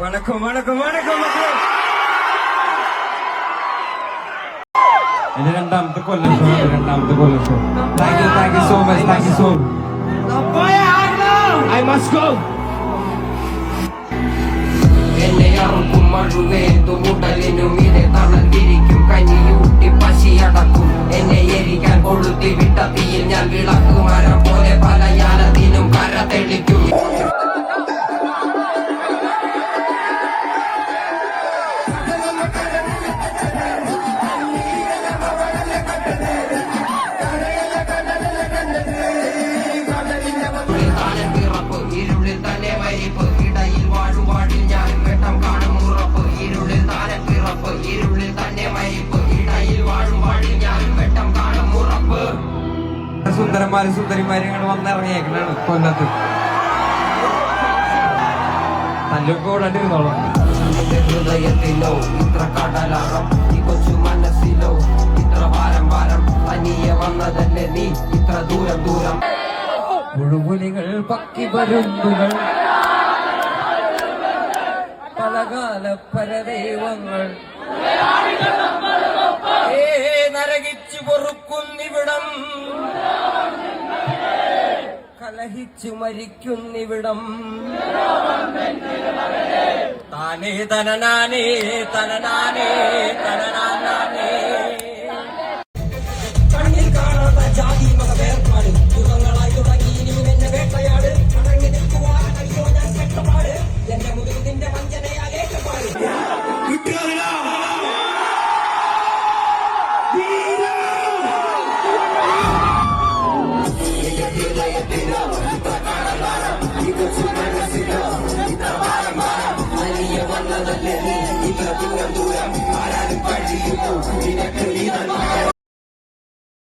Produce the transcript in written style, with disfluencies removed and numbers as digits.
வணக்கம் வணக்கம் வணக்கம் மக்களே. എന്റെ രണ്ടാമത്തെ Kollam show. Thank you so much. I must go. എന്നെ അറുക്കും മഴുവേന്തും ഉടലിനും ഇതെ തളർന്നിരിക്കും കനിയൂട്ടി പശിയടക്കും എന്നെ എരിക്കാൻ കൊളുത്തി വിട്ട തീയിൽ ഞാൻ വിളക്ക് മരം പോലെ പല യാനത്തിനും കര തെളിക്കും. ഇരുളിൽ തന്നെ വരിപ്പ് ഇടയിൽ വാഴും വാഴിൽ ഞാൻ വെട്ടം കാണും ഉറപ്പ്. ഇരുളിൽ താനെ പിറപ്പ് ഇരുളിൽ തന്നെ മരിപ്പ് ഇടയിൽ വാഴും വാഴിൽ ഞാൻ വെട്ടം കാണും ഉറപ്പ്. സുന്ദരന്മാരും സുന്ദരിമാരും ഇങ്ങനെ വന്നിറങ്ങിയേക്കണാണ് കൊല്ലത്ത്. തല്ലൊക്കെ ഓടാണ്ടിരുന്നോളൂ. ഹൃദയത്തിലോ ഇത്ര കടലാഴം ഈ കൊച്ചു മനസ്സിലോ ഇത്ര ഭാരം തനിയെ വന്നതല്ലേ നീ ഇത്ര ദൂരം. മുഴുപുലികൾ പക്കി പരുന്തുകൾ പലകാല പരദൈവങ്ങൾ നരകിച്ചു പൊറുക്കുന്നിവിടം കലഹിച്ചു മരിക്കുന്നിവിടം. താനേ തനനാനേ തനനാനേ തനനാനേ കണ്ണിൽ കാണാത്ത ജാതി മത വേർപാട് യുഗങ്ങളായി തുടങ്ങി ഇനിയും എന്നെ വേട്ടയാട് അടങ്ങി നിൽക്കുവാൻ അയ്യോ ഞാൻ കെട്ടപാട് എന്റെ മുതുകിൽ നിന്റെ വഞ്ചനയാലേറ്റപാട്. വന്നതല്ലേ നീ ഇത്ര ദൂരം ആരാലും കഴിയുന്നു നിനക്ക് നീ